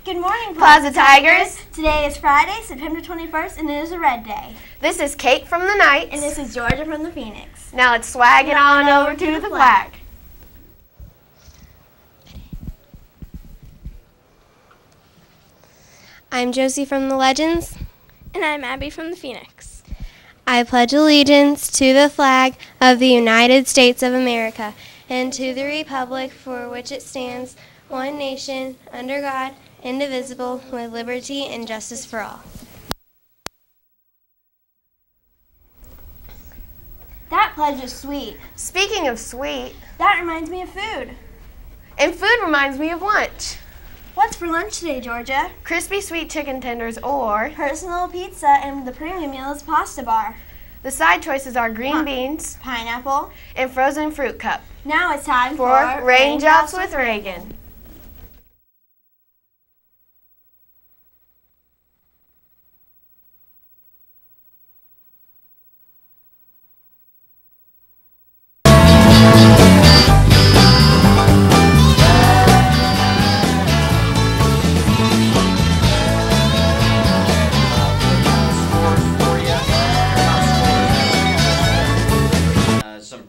Good morning, Plaza Tigers. Today is Friday, September 21st, and it is a red day. This is Kate from the Knights. And this is Georgia from the Phoenix. Now let's swag it on over to the flag. I'm Josie from the Legends. And I'm Abby from the Phoenix. I pledge allegiance to the flag of the United States of America and to the republic for which it stands, one nation, under God, indivisible, with liberty and justice for all. That pledge is sweet. Speaking of sweet, that reminds me of food. And food reminds me of lunch. What's for lunch today, Georgia? Crispy sweet chicken tenders or personal pizza, and the premium meal is pasta bar. The side choices are green beans, pineapple, and frozen fruit cup. Now it's time for Raindrops with Reagan.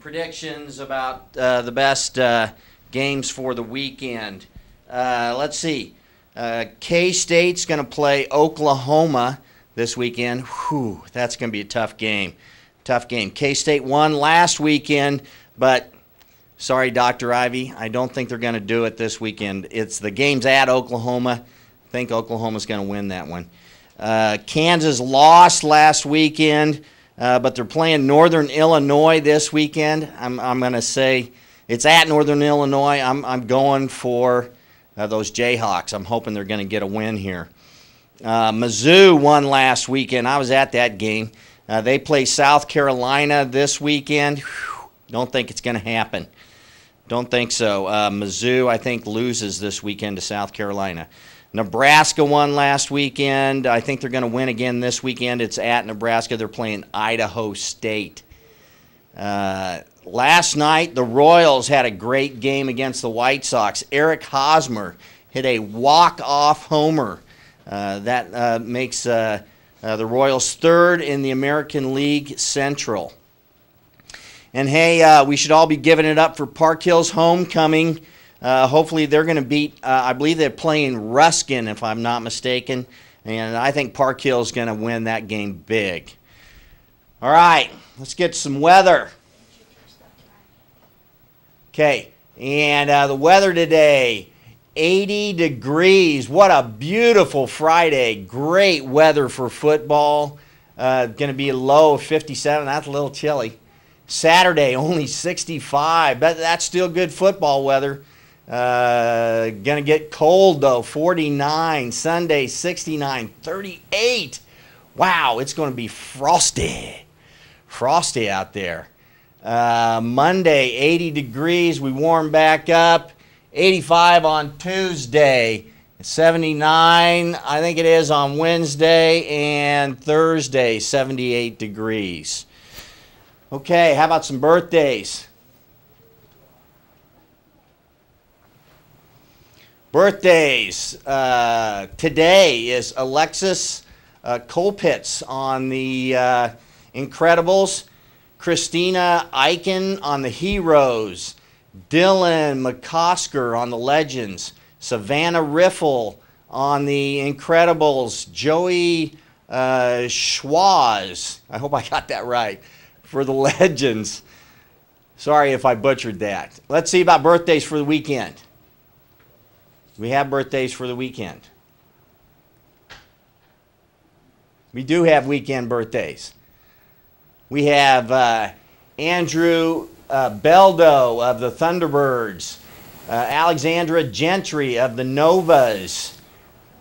Predictions about the best games for the weekend. Let's see. K-State's going to play Oklahoma this weekend. Whew, that's going to be a tough game. Tough game. K-State won last weekend, but sorry, Dr. Ivy, I don't think they're going to do it this weekend. It's the game's at Oklahoma. I think Oklahoma's going to win that one. Kansas lost last weekend. But they're playing Northern Illinois this weekend. I'm going to say it's at Northern Illinois. I'm going for those Jayhawks. I'm hoping they're going to get a win here. Mizzou won last weekend. I was at that game. They play South Carolina this weekend. Whew, don't think it's going to happen. Don't think so. Mizzou, I think, loses this weekend to South Carolina. Nebraska won last weekend. I think they're going to win again this weekend. It's at Nebraska. They're playing Idaho State. Last night, the Royals had a great game against the White Sox. Eric Hosmer hit a walk-off homer. That makes the Royals third in the American League Central. And, hey, we should all be giving it up for Park Hill's homecoming. Hopefully they're going to beat, I believe they're playing Ruskin, if I'm not mistaken. And I think Park Hill's going to win that game big. All right, let's get some weather. Okay, and the weather today, 80 degrees. What a beautiful Friday. Great weather for football. Going to be a low of 57. That's a little chilly. Saturday, only 65. But that's still good football weather. Gonna get cold though, 49. Sunday, 69, 38. Wow, it's gonna be frosty out there. Monday, 80 degrees. We warm back up. 85 on Tuesday. 79, I think it is, on Wednesday, and Thursday, 78 degrees. Okay, how about some birthdays? Birthdays. Today is Alexis Colpitts on the Incredibles, Christina Eichen on the Heroes, Dylan McCosker on the Legends, Savannah Riffle on the Incredibles, Joey Schwaz, I hope I got that right, for the Legends. Sorry if I butchered that. Let's see about birthdays for the weekend. We have birthdays for the weekend. We do have weekend birthdays. We have Andrew Beldo of the Thunderbirds, Alexandra Gentry of the Novas,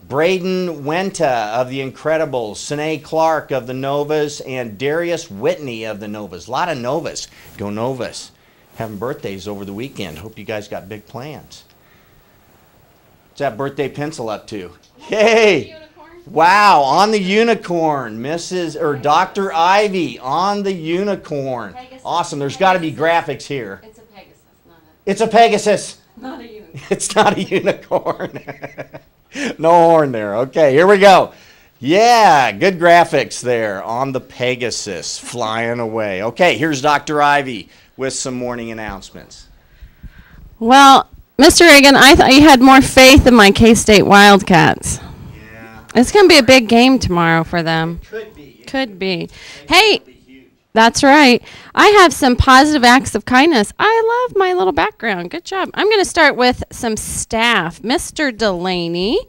Braden Wenta of the Incredibles, Sine Clark of the Novas, and Darius Whitney of the Novas. A lot of Novas. Go Novas. Having birthdays over the weekend. Hope you guys got big plans. What's that birthday pencil up to? Hey! Wow, on the unicorn, Dr. Ivy on the unicorn. Pegasus. Awesome. There's got to be graphics here. It's a Pegasus, not a... It's a Pegasus. Not a unicorn. It's not a unicorn. No horn there. Okay, here we go. Yeah, good graphics there on the Pegasus flying away. Okay, here's Dr. Ivy with some morning announcements. Well, Mr. Reagan, I thought you had more faith in my K-State Wildcats. Yeah. It's going to be a big game tomorrow for them. Could be. Could be. Hey, that's right. I have some positive acts of kindness. I love my little background. Good job. I'm going to start with some staff. Mr. Delaney,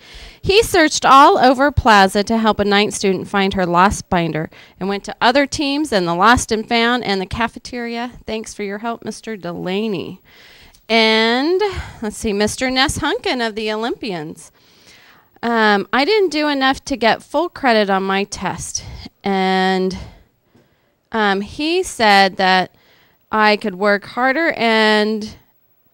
he searched all over Plaza to help a ninth student find her lost binder and went to other teams and the lost and found and the cafeteria. Thanks for your help, Mr. Delaney. And let's see, Mr. Ness Hunkin of the Olympians. I didn't do enough to get full credit on my test. And he said that I could work harder and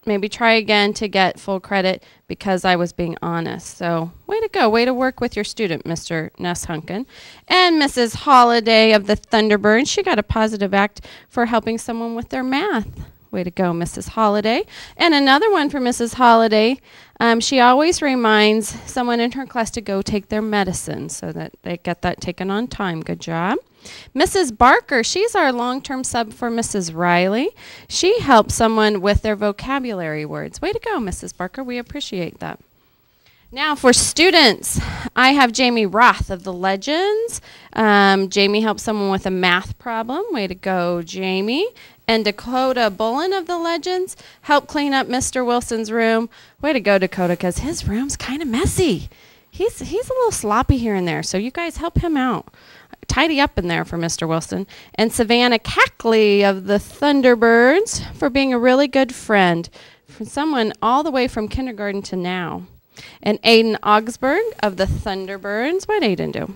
maybe try again to get full credit because I was being honest. So way to go. Way to work with your student, Mr. Ness Hunkin. And Mrs. Holiday of the Thunderbirds, she got a positive act for helping someone with their math. Way to go, Mrs. Holiday. And another one for Mrs. Holiday. She always reminds someone in her class to go take their medicine so that they get that taken on time. Good job. Mrs. Barker, she's our long-term sub for Mrs. Riley. She helps someone with their vocabulary words. Way to go, Mrs. Barker. We appreciate that. Now for students, I have Jamie Roth of the Legends. Jamie helps someone with a math problem. Way to go, Jamie. And Dakota Bullen of the Legends helped clean up Mr. Wilson's room. Way to go, Dakota, because his room's kind of messy. He's a little sloppy here and there, so you guys help him out. Tidy up in there for Mr. Wilson. And Savannah Cackley of the Thunderbirds for being a really good friend for someone all the way from kindergarten to now. And Aiden Augsburg of the Thunderbirds. What did Aiden do?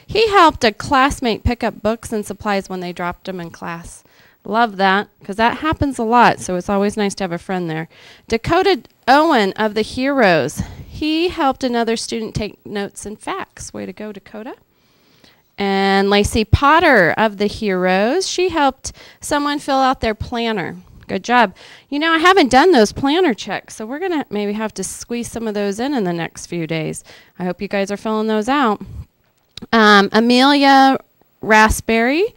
He helped a classmate pick up books and supplies when they dropped them in class. Love that, because that happens a lot, so it's always nice to have a friend there. Dakota Owen of the Heroes. He helped another student take notes and facts. Way to go, Dakota. And Lacey Potter of the Heroes. She helped someone fill out their planner. Good job. You know, I haven't done those planner checks, so we're going to maybe have to squeeze some of those in the next few days. I hope you guys are filling those out. Amelia Raspberry.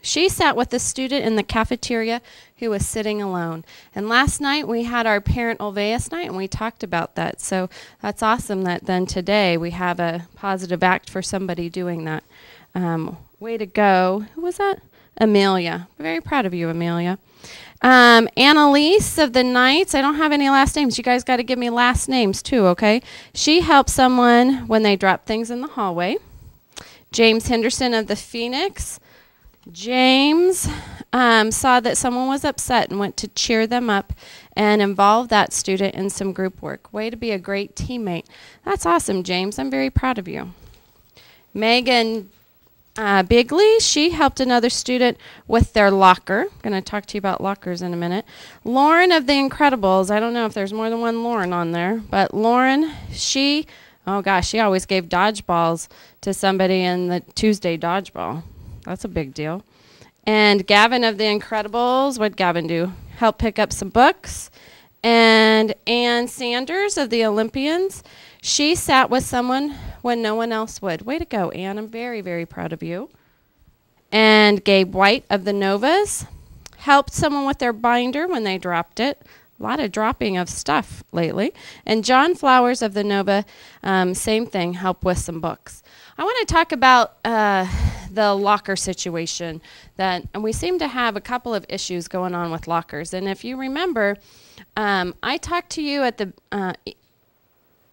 She sat with a student in the cafeteria who was sitting alone. And last night we had our parent Olveus night and we talked about that. So that's awesome that then today we have a positive act for somebody doing that. Way to go. Who was that? Amelia. Very proud of you, Amelia. Annalise of the Knights. I don't have any last names. You guys got to give me last names too, okay? She helped someone when they dropped things in the hallway. James Henderson of the Phoenix. James saw that someone was upset and went to cheer them up and involve that student in some group work. Way to be a great teammate. That's awesome, James. I'm very proud of you. Megan Bigley, she helped another student with their locker. I'm going to talk to you about lockers in a minute. Lauren of the Incredibles. I don't know if there's more than one Lauren on there, but Lauren, oh gosh, she always gave dodgeballs to somebody in the Tuesday dodgeball. That's a big deal. And Gavin of the Incredibles, what'd Gavin do? Help pick up some books. And Ann Sanders of the Olympians, she sat with someone when no one else would. Way to go, Ann. I'm very, very proud of you. And Gabe White of the Novas helped someone with their binder when they dropped it. A lot of dropping of stuff lately. And John Flowers of the Nova, same thing, help with some books. I want to talk about the locker situation and we seem to have a couple of issues going on with lockers. And if you remember, I talked to you at the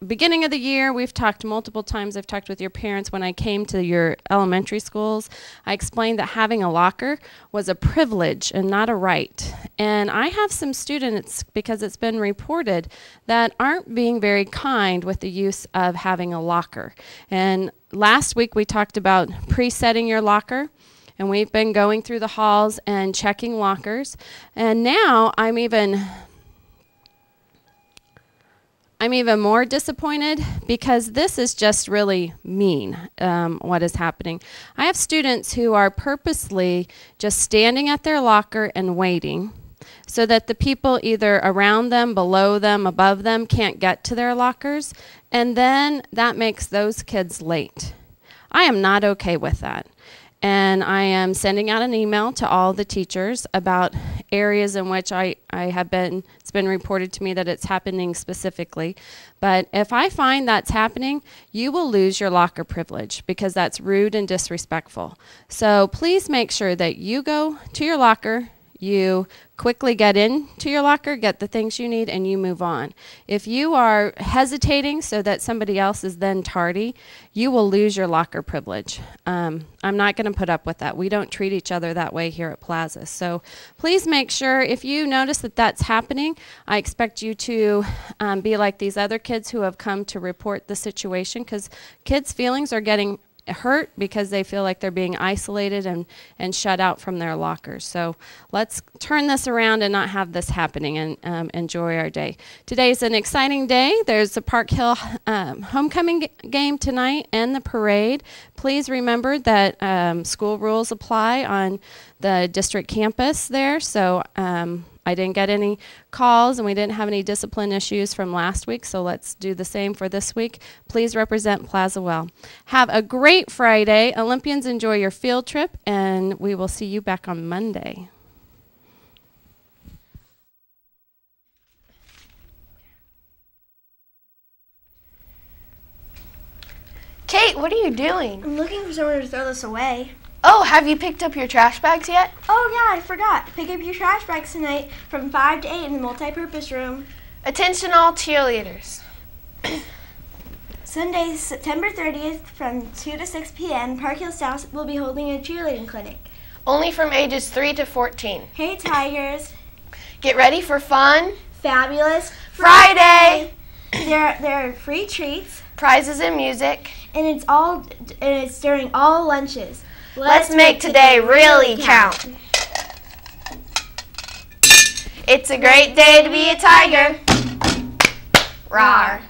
beginning of the year. We've talked multiple times. I've talked with your parents when I came to your elementary schools. I explained that having a locker was a privilege and not a right. And I have some students, because it's been reported, that aren't being very kind with the use of having a locker. And last week we talked about presetting your locker. And we've been going through the halls and checking lockers. And now I'm even more disappointed because this is just really mean, what is happening. I have students who are purposely just standing at their locker and waiting. so that the people either around them, below them, above them can't get to their lockers, and then that makes those kids late. I am not okay with that. And I am sending out an email to all the teachers about areas in which it's been reported to me that it's happening specifically. But if I find that's happening, you will lose your locker privilege because that's rude and disrespectful. So please make sure that you go to your locker, you quickly get into your locker, get the things you need, and you move on. If you are hesitating so that somebody else is then tardy, you will lose your locker privilege. I'm not going to put up with that. We don't treat each other that way here at Plaza. So please make sure if you notice that that's happening, I expect you to be like these other kids who have come to report the situation, because kids' feelings are getting hurt because they feel like they're being isolated and shut out from their lockers. So let's turn this around and not have this happening, and enjoy our day. Today's an exciting day. There's the Park Hill homecoming game tonight and the parade. Please remember that school rules apply on the district campus there. So I didn't get any calls and we didn't have any discipline issues from last week, so let's do the same for this week. Please represent Plaza well. Have a great Friday. Olympians, enjoy your field trip, and we will see you back on Monday. Kate, what are you doing? I'm looking for someone to throw this away. Oh, have you picked up your trash bags yet? Oh yeah, I forgot. Pick up your trash bags tonight from 5 to 8 in the multi-purpose room. Attention all cheerleaders. Sunday, September 30th from 2 to 6 p.m., Park Hill South will be holding a cheerleading clinic. Only from ages 3 to 14. Hey Tigers. Get ready for fun. Fabulous Friday. There are free treats, Prizes and music. and it's during all lunches. Let's make today really count. It's a great day to be a Tiger. Rawr.